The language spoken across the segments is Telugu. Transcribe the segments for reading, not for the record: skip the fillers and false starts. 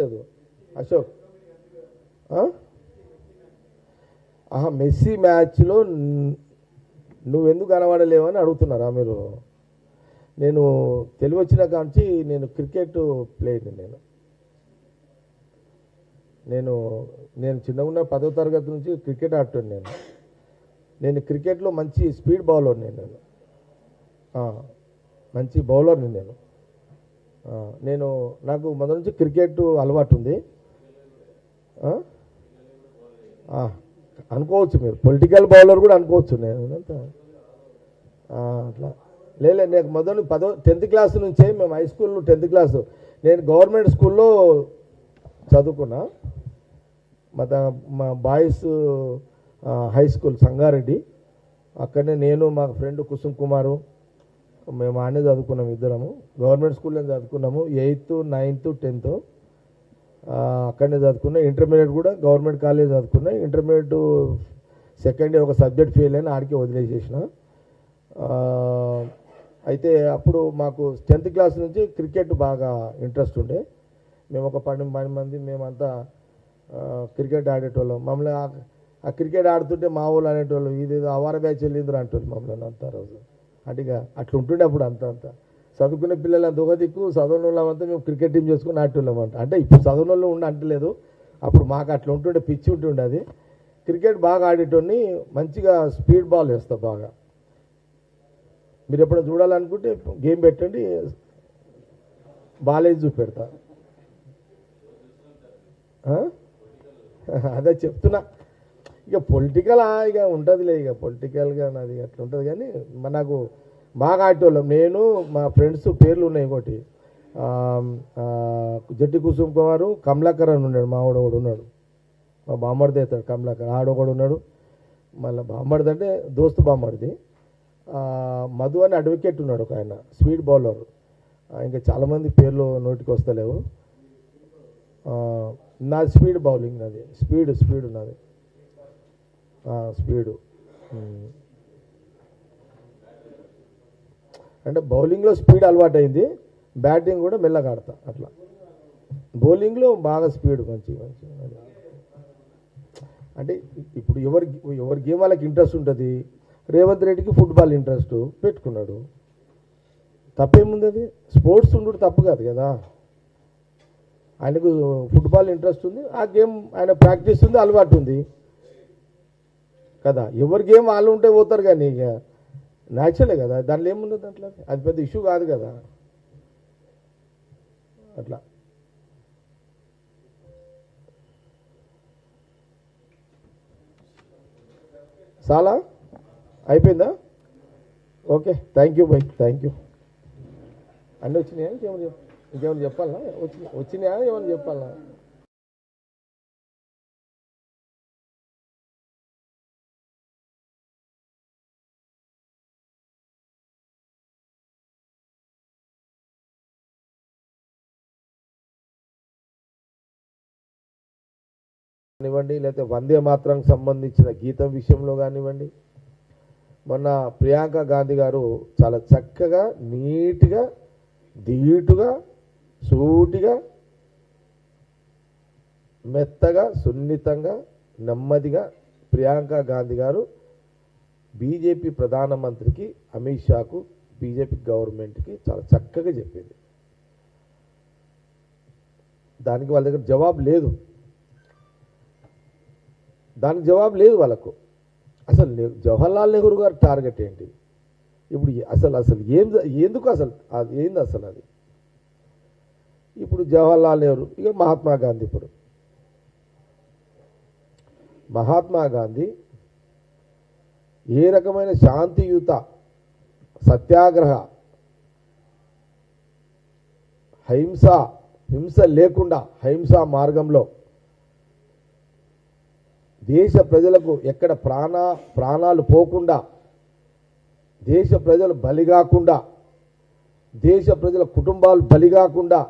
లేదు అశోక్. మెస్సీ మ్యాచ్లో నువ్వెందుకు కనబడలేవని అడుగుతున్నారా మీరు? నేను తెలివి వచ్చిన కాంచి నేను క్రికెట్ ప్లేయర్ని. నేను చిన్నగా ఉన్న 10వ తరగతి నుంచి క్రికెట్ ఆడుతాను. నేను క్రికెట్లో మంచి స్పీడ్ బౌలర్ని. మంచి బౌలర్ని. నాకు మొదటి నుంచి క్రికెట్ అలవాటు ఉంది. అనుకోవచ్చు, మీరు పొలిటికల్ బౌలర్ కూడా అనుకోవచ్చు. అట్లా లేదు. నాకు మొదలు 10th క్లాస్ నుంచే మేము హై స్కూల్లో 10th క్లాసు నేను గవర్నమెంట్ స్కూల్లో చదువుకున్నా. మా బాయ్స్ హై స్కూల్ సంగారెడ్డి. అక్కడనే నేను మా ఫ్రెండ్ కుసుమ్ కుమారు మేము ఆనే చదువుకున్నాము. ఇద్దరము గవర్నమెంట్ స్కూల్లో చదువుకున్నాము. 8th, 9th, 10th అక్కడనే చదువుకున్నా. ఇంటర్మీడియట్ కూడా గవర్నమెంట్ కాలేజ్ చదువుకున్నా. ఇంటర్మీడియట్ సెకండ్ ఇయర్ ఒక సబ్జెక్ట్ ఫెయిల్ అయినా ఆడికి వదిలేసేసిన. అయితే అప్పుడు మాకు 10th క్లాస్ నుంచి క్రికెట్ బాగా ఇంట్రెస్ట్ ఉండే. మేము ఒక 12 మంది మేమంతా క్రికెట్ ఆడేటోళ్ళం. మమ్మల్ని ఆ క్రికెట్ ఆడుతుంటే మా ఊళ్ళు అనేటోళ్ళు, ఇది అవార బ్యాచ్ వెళ్ళిందిరా అంటోళ్ళు మమ్మల్ని అంతా రోజు. అంటే అట్లా ఉంటుండే అప్పుడు. అంతా చదువుకునే పిల్లలు అంత ఒక దిక్కు, చదువున వాళ్ళంతా మేము క్రికెట్ టీం చేసుకుని ఆడేటోళ్ళం అంట. అంటే ఇప్పుడు చదువున వాళ్ళు ఉండి అంటలేదు, అప్పుడు మాకు అట్లా ఉంటుండే, పిచ్చి ఉంటుండే. అది క్రికెట్ బాగా ఆడేటోని, మంచిగా స్పీడ్ బాల్ వేస్తా బాగా. మీరు ఎప్పుడైనా చూడాలనుకుంటే గేమ్ పెట్టండి, బాల్ వేసి చూపెడతా. అదే చెప్తున్నా. ఇక పొలిటికల్ ఇక ఉంటుందిలే, ఇక పొలిటికల్గా నాది అట్లా ఉంటుంది. కానీ నాకు బాగా ఆడేటోళ్ళం. నేను మా ఫ్రెండ్స్ పేర్లు ఉన్నాయి. ఇంకోటి జట్టి కుసుమ్ కుమారు, కమలాకర్ అని ఉన్నాడు. మా వాడు ఒకడు ఉన్నాడు, మా బామ్మడిది అవుతాడు కమలాకర్. ఆడొకడు ఉన్నాడు. మళ్ళీ బామ్మడిది అంటే దోస్తు బామ్మడిది. మధు అని అడ్వకేట్ ఉన్నాడు ఒక ఆయన, స్పీడ్ బౌలర్. ఇంకా చాలామంది పేర్లు నోటికి వస్తలేవు. నాది స్పీడ్ బౌలింగ్, నాది స్పీడ్ నాది స్పీడు. అంటే బౌలింగ్లో స్పీడ్ అలవాటు అయింది, బ్యాటింగ్ కూడా మెల్లగా ఆడతా. అట్లా బౌలింగ్లో బాగా స్పీడ్ మంచి. అంటే ఇప్పుడు ఎవరి గేమ్ వాళ్ళకి ఇంట్రెస్ట్ ఉంటుంది. రేవంత్ రెడ్డికి ఫుట్బాల్ ఇంట్రెస్ట్ పెట్టుకున్నాడు, తప్పేముంది? అది స్పోర్ట్స్ ఉండు తప్పు కాదు కదా. ఆయనకు ఫుట్బాల్ ఇంట్రెస్ట్ ఉంది, ఆ గేమ్ ఆయన ప్రాక్టీస్ ఉంది, అలవాటు ఉంది కదా. ఎవరి గేమ్ వాళ్ళు ఉంటే పోతారు, కానీ ఇక న్యాచురలే కదా. దాంట్లో ఏముంది? దాంట్లో అది పెద్ద ఇష్యూ కాదు కదా. అట్లా చాలా అయిపోయిందా? Okay, thank you by, thank you. అన్నీ వచ్చినాయా? ఇంకేమైనా చెప్పాలా? వచ్చినాయా? ఏమైనా చెప్పాలా? కానివ్వండి, లేకపోతే వందే మాతరంకి సంబంధించిన గీతం విషయంలో కానివ్వండి. మొన్న ప్రియాంక గాంధీ గారు చాలా చక్కగా, నీట్గా, ధీటుగా, సూటిగా, మెత్తగా, సున్నితంగా, నెమ్మదిగా ప్రియాంక గాంధీ గారు బీజేపీ ప్రధానమంత్రికి, అమిత్ షాకు, బీజేపీ గవర్నమెంట్కి చాలా చక్కగా చెప్పింది. దానికి వాళ్ళ దగ్గర జవాబు లేదు. దానికి జవాబు లేదు వాళ్ళకు. అసలు జవహర్లాల్ నెహ్రూ గారు టార్గెట్ ఏంటి ఇప్పుడు? అసలు ఎందుకు అది ఏంది అసలు? అది ఇప్పుడు జవహర్లాల్ నెహ్రూ, ఇక మహాత్మా గాంధీ. ఇప్పుడు మహాత్మా గాంధీ ఏ రకమైన శాంతియుత సత్యాగ్రహ, హింస లేకుండా అహింసా మార్గంలో దేశ ప్రజలకు ఎక్కడ ప్రాణాలు పోకుండా, దేశ ప్రజలు బలిగాకుండా, దేశ ప్రజల కుటుంబాలు బలిగాకుండా,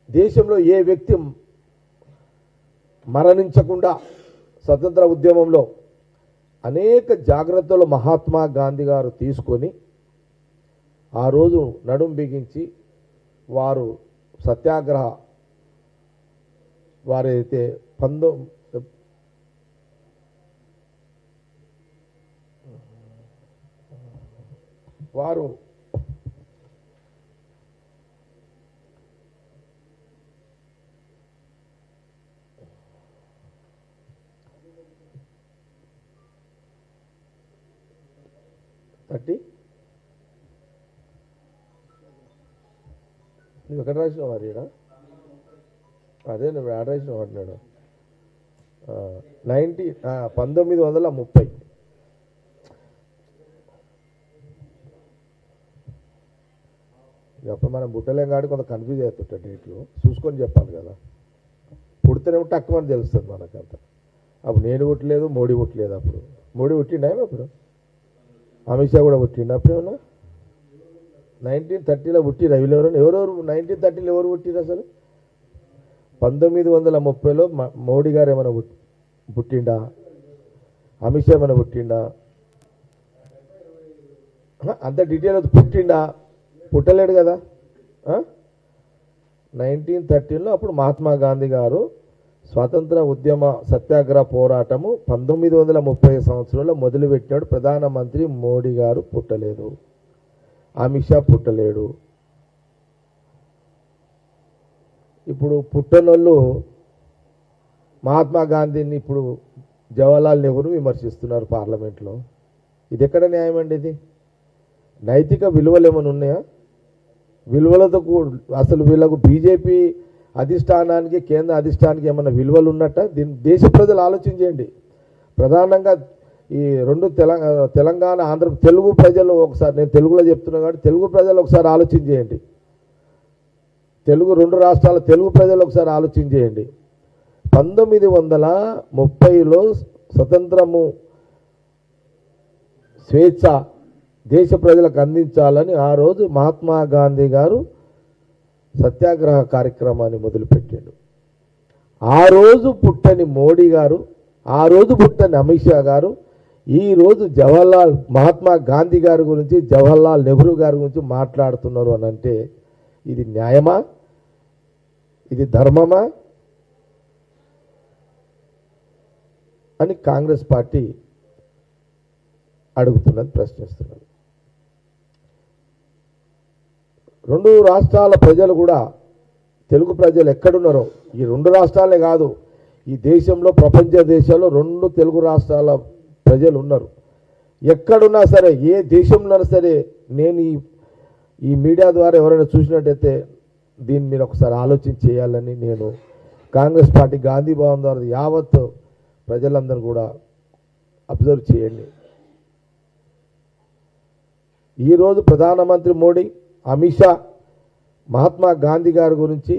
దేశంలో ఏ వ్యక్తి మరణించకుండా స్వతంత్ర ఉద్యమంలో అనేక జాగ్రత్తలు మహాత్మా గాంధీ గారు తీసుకొని ఆ రోజు నడుం బిగించి వారు సత్యాగ్రహ వారైతే వారు నువ్వు ఎక్కడ రాసినావు మరి అదే నువ్వు ఎక్కడ రాసినావు అంటున్నాడు 1930 అప్పుడు మనం బుట్టలేం కాడి కొంత కన్ఫ్యూజ్ అవుతుంటా డేట్లు చూసుకొని చెప్పాలి కదా. పుడితేనేమో తక్కువ అని తెలుస్తుంది మనకంత. అప్పుడు నేను పుట్టలేదు, మోడీ పుట్టలేదు. అప్పుడు మోడీ పుట్టిండా అప్పుడు, అమిత్ షా కూడా పుట్టిండు అప్పుడేమన్నా 1930లో పుట్టిరా వీళ్ళెవరు? ఎవరెవరు 1930లో ఎవరు పుట్టిరు అసలు? 1930లో మోడీ గారు ఏమైనా పుట్టిండా? అమిత్ షా ఏమైనా పుట్టిండా? అంత డీటెయిల్ పుట్టిండా? పుట్టలేడు కదా. 1913లో అప్పుడు మహాత్మా గాంధీ గారు స్వాతంత్ర ఉద్యమ సత్యాగ్రహ పోరాటము 1930 సంవత్సరంలో మొదలుపెట్టినాడు. ప్రధానమంత్రి మోడీ గారు పుట్టలేదు, అమిత్ షా పుట్టలేడు. ఇప్పుడు పుట్టనోళ్ళు మహాత్మా గాంధీని ఇప్పుడు జవహర్లాల్ నెహ్రూ విమర్శిస్తున్నారు పార్లమెంట్లో. ఇది ఎక్కడ న్యాయం అండి? ఇది నైతిక విలువలు ఏమైనా ఉన్నాయా? విలువలతో అసలు వీళ్ళకు బీజేపీ అధిష్టానానికి కేంద్ర అధిష్టానానికి ఏమైనా విలువలు ఉన్నట్ట? దీన్ని దేశ ప్రజలు ఆలోచించండి. ప్రధానంగా ఈ రెండు తెలంగాణ ఆంధ్ర తెలుగు ప్రజలు ఒకసారి, నేను తెలుగులో చెప్తున్నా కాబట్టి తెలుగు ప్రజలు ఒకసారి ఆలోచించేయండి. రెండు రాష్ట్రాల తెలుగు ప్రజలు ఒకసారి ఆలోచించేయండి. 1930లో స్వతంత్రము స్వేచ్ఛ దేశ ప్రజలకు అందించాలని ఆ రోజు మహాత్మా గాంధీ గారు సత్యాగ్రహ కార్యక్రమాన్ని మొదలుపెట్టాడు. ఆ రోజు పుట్టని మోడీ గారు, ఆ రోజు పుట్టని అమిత్ షా గారు ఈరోజు మహాత్మా గాంధీ గారి గురించి, జవహర్లాల్ నెహ్రూ గారి గురించి మాట్లాడుతున్నారు అని అంటే ఇది న్యాయమా? ఇది ధర్మమా అని కాంగ్రెస్ పార్టీ అడుగుతున్నది, ప్రశ్నిస్తున్నది. రెండు రాష్ట్రాల ప్రజలు కూడా, తెలుగు ప్రజలు ఎక్కడున్నారో, ఈ రెండు రాష్ట్రాలే కాదు, ఈ దేశంలో ప్రపంచ దేశాల్లో రెండు తెలుగు రాష్ట్రాల ప్రజలు ఉన్నారు. ఎక్కడున్నా సరే, ఏ దేశంలో సరే, నేను ఈ మీడియా ద్వారా ఎవరైనా చూసినట్టయితే దీన్ని మీరు ఒకసారి ఆలోచన చేయాలని నేను కాంగ్రెస్ పార్టీ గాంధీ భవన్ ద్వారా యావత్ ప్రజలందరూ కూడా అబ్జర్వ్ చేయండి. ఈరోజు ప్రధానమంత్రి మోడీ, అమిత్ షా మహాత్మా గాంధీ గారి గురించి,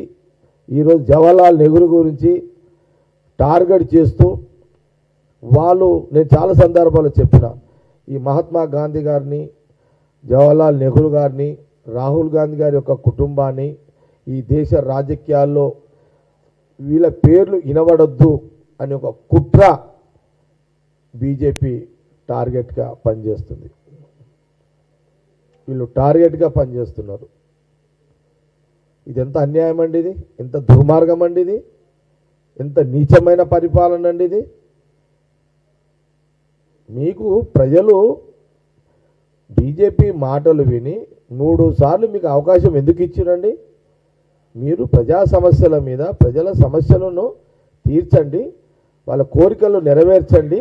ఈరోజు జవహర్లాల్ నెహ్రూ గురించి టార్గెట్ చేస్తూ వాళ్ళు, నేను చాలా సందర్భాల్లో చెప్పిన, ఈ మహాత్మా గాంధీ గారిని, జవహర్లాల్ నెహ్రూ గారిని, రాహుల్ గాంధీ గారి యొక్క కుటుంబాన్ని ఈ దేశ రాజకీయాల్లో వీళ్ళ పేర్లు వినబడొద్దు అని ఒక కుట్ర బీజేపీ టార్గెట్గా పనిచేస్తుంది. వీళ్ళు టార్గెట్గా పనిచేస్తున్నారు. ఇది ఎంత అన్యాయం అండి, ఇది ఎంత దుర్మార్గం అండి, ఇది ఎంత నీచమైన పరిపాలన అండి ఇది. మీకు ప్రజలు బీజేపీ మాటలు విని 3 సార్లు మీకు అవకాశం ఎందుకు ఇచ్చిరండి? మీరు ప్రజా సమస్యల మీద, ప్రజల సమస్యలను తీర్చండి, వాళ్ళ కోరికలు నెరవేర్చండి.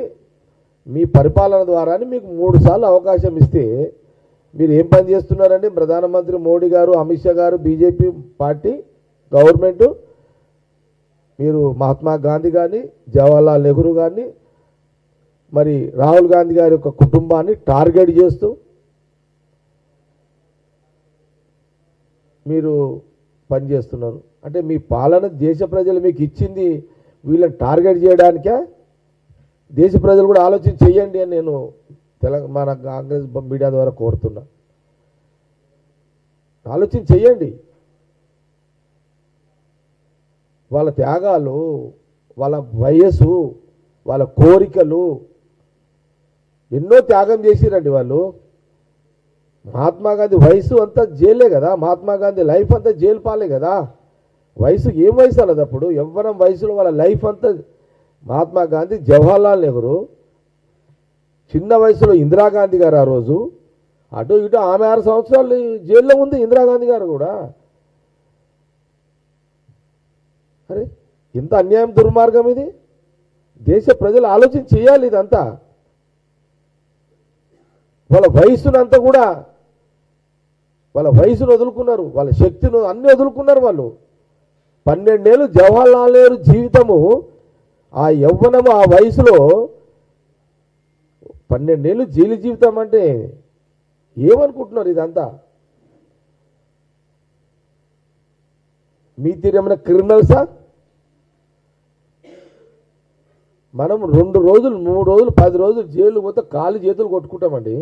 మీ పరిపాలన ద్వారానే మీకు 3 సార్లు అవకాశం ఇస్తే మీరు ఏం పని చేస్తున్నారండి? ప్రధానమంత్రి మోడీ గారు, అమిత్ షా గారు, బీజేపీ పార్టీ గవర్నమెంటు, మీరు మహాత్మా గాంధీ గారిని, జవహర్లాల్ నెహ్రూ గారిని, మరి రాహుల్ గాంధీ గారి యొక్క కుటుంబాన్ని టార్గెట్ చేస్తూ మీరు పనిచేస్తున్నారు. అంటే మీ పాలన దేశ ప్రజలు మీకు ఇచ్చింది వీళ్ళని టార్గెట్ చేయడానికే? దేశ ప్రజలు కూడా ఆలోచన చేయండి అని నేను మన కాంగ్రెస్ మీడియా ద్వారా కోరుతున్నా. ఆలోచన చెయ్యండి. వాళ్ళ త్యాగాలు, వాళ్ళ వయస్సు, వాళ్ళ కోరికలు, ఎన్నో త్యాగం చేసిరండి వాళ్ళు. మహాత్మా గాంధీ వయసు అంతా జైలే కదా, మహాత్మా గాంధీ లైఫ్ అంతా జైలు పాలే కదా. వయసు ఏం వయసు అన్నది అప్పుడు యవ్వనం వయసులో వాళ్ళ లైఫ్ అంతా మహాత్మా గాంధీ, జవహర్లాల్ నెహ్రూ, చిన్న వయసులో ఇందిరాగాంధీ గారు ఆ రోజు, అటు ఇటు ఆమె 6 సంవత్సరాలు జైల్లో ఉంది ఇందిరాగాంధీ గారు కూడా. అరే ఇంత అన్యాయం, దుర్మార్గం ఇది. దేశ ప్రజలు ఆలోచన చేయాలి ఇదంతా. వాళ్ళ వయసునంతా కూడా, వాళ్ళ వయసును వదులుకున్నారు, వాళ్ళ శక్తిని అన్నీ వదులుకున్నారు వాళ్ళు. 12 ఏళ్ళు జవహర్లాల్ నెహ్రూ జీవితము, ఆ యవ్వనము, ఆ వయసులో 12 ఏళ్ళు జైలు జీవితం అంటే ఏమనుకుంటున్నారు ఇదంతా? మీ తీరేమైనా క్రిమినల్సా? మనం 2 రోజులు 3 రోజులు 10 రోజులు జైలు పోతే కాళ్ళు చేతులు కొట్టుకుంటామండి.